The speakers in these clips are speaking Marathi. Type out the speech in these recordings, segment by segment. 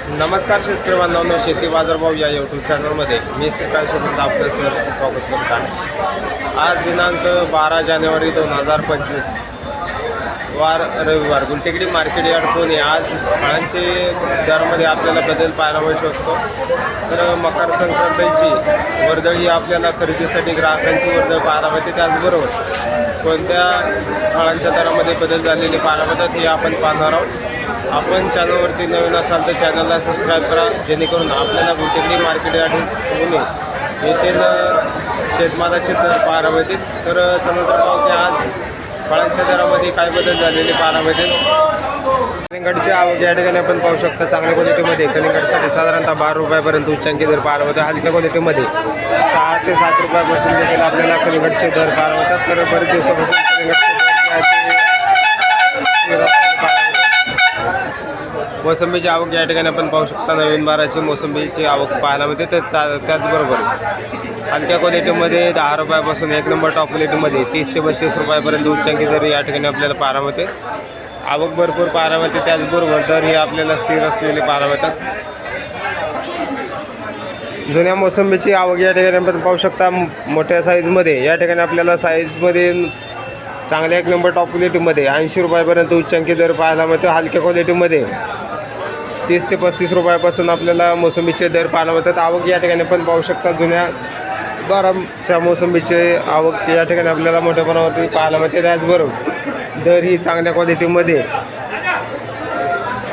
नमस्कार शेतकरी बांधवांनो, शेती बाजारभाव या यूट्यूब चॅनलमध्ये मी श्रीकांत आपलं सहर्ष स्वागत करत आहे। आज दिनांक 12 जानेवारी 2025 वार रविवार गुलटेकडी मार्केट यार्ड पुणे। आज फळांचे दरामध्ये आपल्याला बदल पाहायला मिळू शकतो। तर मकर संक्रांतीची वर्दळी आपल्याला खरेदीसाठी ग्राहकांची वर्दळ पाहायला मिळते। त्याचबरोबर कोणत्या फळांच्या दरामध्ये बदल झालेले पाहायला मिळतात हे आपण पाहणार आहोत। आपण चॅनलवरती नवीन असाल तर चॅनलला सबस्क्राईब करा, जेणेकरून आपल्याला गुलटेकडी मार्केट यार्ड पुणे येथील शेतमालाचे दर पाहायला मिळतील। तर चला तर पाहू की आज फळांच्या दरामध्ये काय बदल झालेले पाहायला मिळतील। कलिंगडची आवक या ठिकाणी आपण पाहू शकता। चांगल्या क्वालिटीमध्ये कलिंगडसाठी साधारणतः 12 रुपयापर्यंत उच्चांकी दर पाहायला मिळतात। हलक्या क्वालिटीमध्ये 6 ते 7 रुपयापासून देखील आपल्याला कलिंगडचे दर पाहायला मिळतात। तर बरेच दिवसापासून कलिंगडचे दर मोसंबीची आवक या ठिकाणी आपण पाहू शकता। नवीन बाराची मोसंबीची आवक पाहायला मिळते। त्याचबरोबर हलक्या क्वालिटीमध्ये 10 रुपयापासून 1 नंबर टॉप क्वालिटीमध्ये 30 ते 32 रुपयापर्यंत उच्चांकी दर या ठिकाणी आपल्याला पाहायला मिळते। आवक भरपूर पाहायला मिळते। त्याचबरोबर दर हे आपल्याला स्थिर असलेले पाहायला मिळतात। जुन्या मोसंबीची आवक या ठिकाणी आपण पाहू शकता। मोठ्या साईजमध्ये या ठिकाणी आपल्याला साईजमध्ये चांगल्या 1 नंबर टॉप क्वालिटीमध्ये 80 रुपयापर्यंत उच्चांकी दर पाहायला मिळते। हलक्या क्वालिटीमध्ये 30 ते 35 रुपयापासून आपल्याला मोसंबीचे दर पाहायला मिळतात। आवक या ठिकाणी पण पाहू शकता। जुन्या दराच्या मोसंबीचे आवक या ठिकाणी आपल्याला मोठ्या प्रमाणावरती पाहायला मिळते। त्याचबरोबर दर ही चांगल्या क्वालिटीमध्ये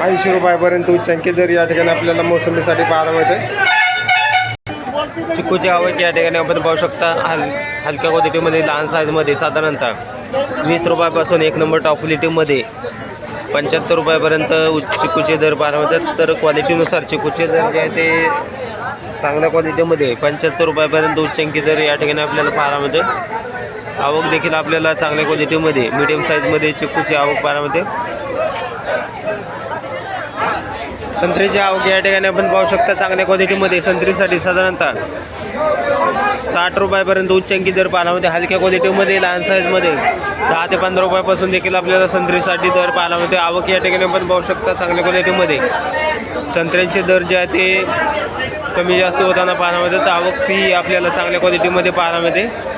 80 रुपयापर्यंत उच्चांकी दर या ठिकाणी आपल्याला मोसंबीसाठी पाहायला मिळते। चिकूची आवक या ठिकाणी आपण पाहू शकता। हलक्या क्वालिटीमध्ये लहान साईजमध्ये साधारणतः 20 रुपयापासून 1 नंबर टॉप क्वालिटीमध्ये 75 रुपयापर्यंत चिकूचे दर पाहायला मिळतात। तर क्वालिटीनुसार चिकूचे दर जे आहे ते चांगल्या क्वालिटीमध्ये 75 रुपयापर्यंत उच्चांकी दर या ठिकाणी आपल्याला पाहायला मिळते। आवक देखील आपल्याला चांगल्या क्वालिटीमध्ये मीडियम साईजमध्ये चिकूची आवक पाहायला मिळते। संत्रीची आवक या ठिकाणी आपण पाहू शकता। चांगल्या क्वालिटीमध्ये संत्रीसाठी साधारणतः 60 रुपयापर्यंत उच्चांकी दर पाहायला मिळते। हलक्या क्वालिटीमध्ये लहान साईजमध्ये 10 ते 15 रुपयापासून देखील आपल्याला संत्रीसाठी दर पाहायला मिळते। आवक या ठिकाणी आपण पाहू शकता। चांगल्या क्वालिटीमध्ये संत्र्यांचे दर जे आहे ते कमी जास्त होताना पाहायला मिळतात। आवक ती आपल्याला चांगल्या क्वालिटीमध्ये पाहायला मिळते।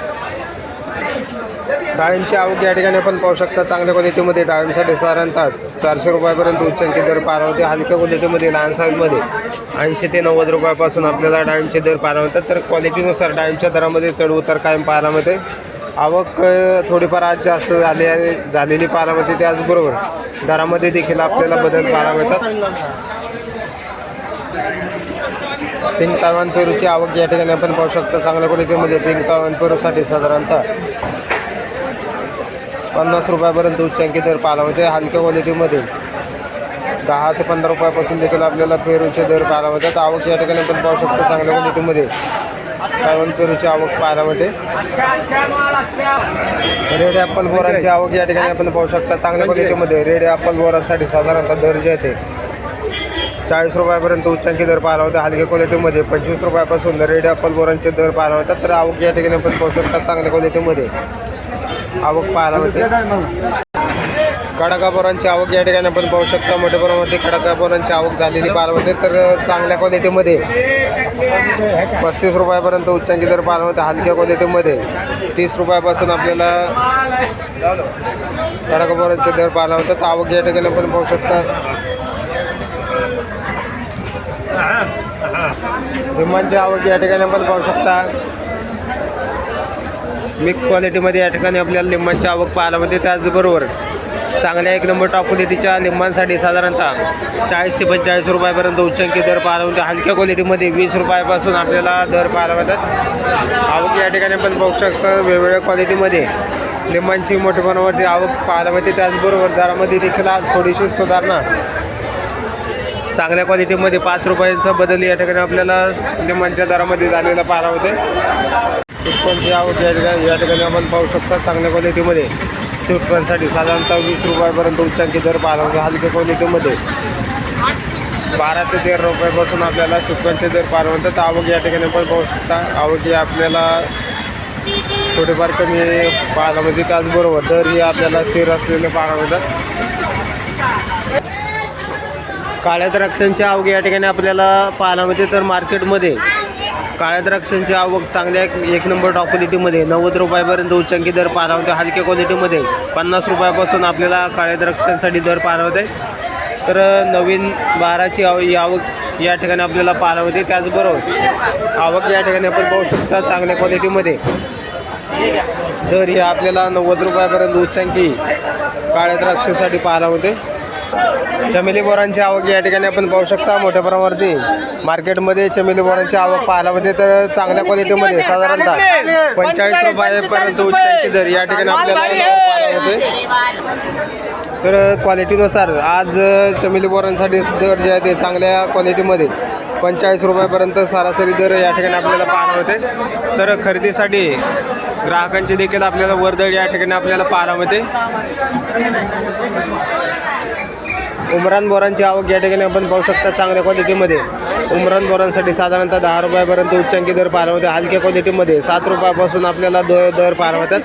डाळिंबची आवक या ठिकाणी आपण पाहू शकता। चांगल्या क्वालिटीमध्ये डाळिंबसाठी साधारणतः 400 रुपयापर्यंत उच्चांकी दर पाहायला मिळते। हलक्या क्वालिटीमध्ये लहान साईजमध्ये 80 ते 90 रुपयापासून आपल्याला डाळिंबचे दर पाहायला मिळतात। तर क्वालिटीनुसार डाळिंबच्या दरामध्ये चढ उतार कायम पाहायला मिळते। आवक थोडीफार आज जास्त झालेली पाहायला मिळते। त्याचबरोबर दरामध्ये देखील आपल्याला बदल पाहायला मिळतात। पिंक तायवान पेरूची आवक या ठिकाणी आपण पाहू शकता। चांगल्या क्वालिटीमध्ये पिंक तायवान पेरूसाठी साधारणतः 50 रुपयापर्यंत उच्चांकी दर पाहायला मिळते। हलक्या क्वालिटीमध्ये 10 ते 15 रुपयापासून देखील आपल्याला पेरूचे दर पाहायला मिळतात। आवक या ठिकाणी आपण पाहू शकतो। चांगल्या क्वालिटीमध्ये तायवान पेरूची आवक पाहायला मिळते। रेड ॲपल बोरांची आवक या ठिकाणी आपण पाहू शकता। चांगल्या क्वालिटीमध्ये रेड ॲपल बोरांसाठी साधारणतः दर जे आहे ते 40 रुपयापर्यंत उच्चांकी दर पाहायला मिळते। हलक्या क्वालिटीमध्ये 25 रुपयापासून रेड ॲपल बोरांचे दर पाहायला मिळतात। तर आवक या ठिकाणी आपण पाहू शकता। चांगल्या क्वालिटीमध्ये आवक पाहायला मिळते। खडका बोरांची आवक या ठिकाणी आपण पाहू शकता। मोठ्या प्रमाणामध्ये खडका बोरांची आवक झालेली पाहायला मिळते। तर चांगल्या क्वालिटीमध्ये 35 रुपयापर्यंत उच्चांकी दर पाहायला मिळते। हलक्या क्वालिटीमध्ये 30 रुपयापासून आपल्याला खडका बोरांचे दर पाहायला मिळतात। आवक या ठिकाणी आपण पाहू शकता। लिंबांची आवक या ठिकाणी आपण पाहू शकता। मिक्स क्वालिटीमध्ये या ठिकाणी आपल्याला लिंबांची आवक पाहायला मिळते। त्याचबरोबर चांगल्या 1 नंबर टॉप क्वालिटीच्या लिंबांसाठी साधारणतः 40 ते 45 रुपयापर्यंत उच्चांकी दर पाहायला मिळते। हलक्या क्वालिटीमध्ये 20 रुपयापासून आपल्याला दर पाहायला मिळतात। आवक या ठिकाणी आपण पाहू शकता। वेगवेगळ्या क्वालिटीमध्ये लिंबांची मोठ्या प्रमाणावरती आवक पाहायला मिळते। त्याचबरोबर दरामध्ये देखील आज थोडीशी सुधारणा। चांगल्या क्वालिटीमध्ये 5 रुपयांचा बदल या ठिकाणी आपल्याला लिंबांच्या दरामध्ये झालेला पाहायला मिळते। स्वीटकॉर्नची आवक या ठिकाणी आपण पाहू शकता। चांगल्या क्वालिटीमध्ये स्वीटकॉर्नसाठी साधारणतः 20 रुपयापर्यंत उच्चांकी दर पाहायला मिळते। हलक्या क्वालिटीमध्ये 12 ते 13 रुपयापासून आपल्याला स्वीटकॉर्नचे दर पाहायला मिळतात। आवक या ठिकाणी आपण पाहू शकता। आवक ही आपल्याला थोडेफार कमी पाहायला मिळते। त्याचबरोबर दर ही आपल्याला स्थिर असलेले पाहायला मिळतात। काळ्या द्राक्षांची आवक या ठिकाणी आपल्याला पाहायला मिळते. तर मार्केटमध्ये काळ्या द्राक्षांची आवक चांगल्या एक नंबर टॉप क्वालिटीमध्ये 90 रुपयापर्यंत उच्चांकी दर पाहायला होते. हलक्या क्वालिटीमध्ये 50 रुपयापासून आपल्याला काळ्या द्राक्षांसाठी दर पाहायला होते. तर नवीन बाराची आवक या ठिकाणी आपल्याला पाहायला होते. त्याचबरोबर आवक या ठिकाणी आपण पाहू शकता चांगल्या क्वालिटीमध्ये दर हे आपल्याला 90 रुपयापर्यंत उच्चांकी काळ्या द्राक्षासाठी पाहायला होते. चमेली बोरांची आवक या ठिकाणी आपण पाहू शकता मोठ्या प्रमाणावरती मार्केटमध्ये चमेली बोरांची आवक पाहायला होते. तर चांगल्या क्वालिटीमध्ये साधारणतः 45 रुपयापर्यंत उच्चांकी दर या ठिकाणी आपल्याला पाहायला होते. तर क्वालिटीनुसार आज चमेली बोरांसाठी दर जे आहे ते चांगल्या क्वालिटीमध्ये 45 रुपयापर्यंत सरासरी दर या ठिकाणी आपल्याला पाहायला होते. तर खरेदीसाठी ग्राहकांची देखील आपल्याला वर्दळ या ठिकाणी आपल्याला पाहायला होते. उमरान बोरांची आवक या ठिकाणी आपण पाहू शकता चांगल्या क्वालिटीमध्ये उमरान बोरांसाठी साधारणतः 10 रुपयापर्यंत उच्चांकी दर पाहायला होते. हलक्या क्वालिटीमध्ये 7 रुपयापासून आपल्याला दर पाहायला होतात.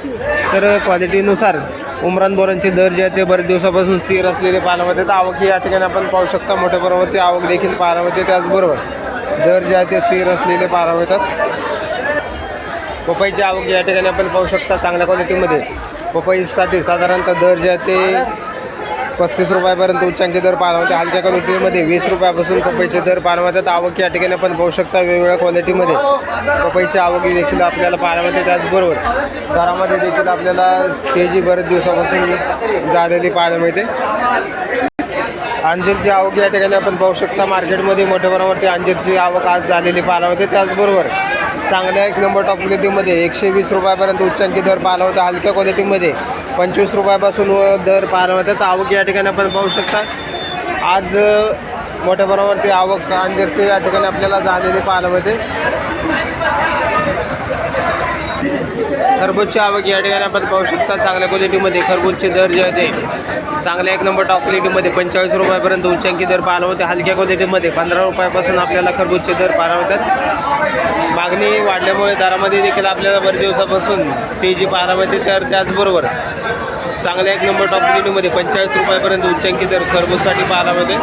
तर क्वालिटीनुसार उमरान बोरांचे दर जे आहेत ते बरेच दिवसापासून स्थिर असलेले पाहायला होते. तर आवक या ठिकाणी आपण पाहू शकता मोठ्या प्रमाणावरती आवक देखील पाहायला होते. त्याचबरोबर दर जे आहे ते स्थिर असलेले पाहायला होतात. पपईची आवक या ठिकाणी आपण पाहू शकता चांगल्या क्वालिटीमध्ये पपईसाठी साधारणतः दर जे आहे ते 35 रुपयापर्यंत उच्चांकी दर पाहायला होते. हलक्या क्वालिटीमध्ये 20 रुपयापासून पपईचे दर पाहायला होतात. आवक या ठिकाणी आपण पाहू शकता वेगवेगळ्या क्वालिटीमध्ये पपईची आवक देखील आपल्याला पाहायला मिळते. त्याचबरोबर दरामध्ये देखील आपल्याला तेजी बरेच दिवसापासून झालेली पाहायला मिळते. अंजीरची आवक या ठिकाणी आपण पाहू शकता मार्केटमध्ये मोठ्या प्रमाणावरती अंजीरची आवक आज झालेली पाहायला होते. त्याचबरोबर चांगल्या एक नंबर टॉप क्वालिटीमध्ये 120 रुपयापर्यंत उच्चांकी दर पाहायला होता. हलक्या क्वालिटीमध्ये 25 रुपयापासून दर पाहायला होतात. तर आवक या ठिकाणी आपण पाहू शकता आज मोठ्या प्रमाणावरती आवक अंजीरची या ठिकाणी आपल्याला झालेली पाहायला मिळते. खरबूजची आवक या ठिकाणी आपण पाहू शकता चांगल्या क्वालिटीमध्ये खरबूजचे दर जे आहे ते चांगल्या एक नंबर टॉप क्वालिटीमध्ये 45 रुपयापर्यंत उच्चांकी दर पाहायला होते. हलक्या क्वालिटीमध्ये 15 रुपयापासून आपल्याला खरबूजचे दर पाहायला होतात. मागणी वाढल्यामुळे दरामध्ये देखील आपल्याला बरेच दिवसापासून तेजी पाहायला मिळते. तर त्याचबरोबर चांगल्या एक नंबर टॉप क्वालिटीमध्ये 45 रुपयापर्यंत उच्चांकी दर खरबूजसाठी पाहायला मिळते.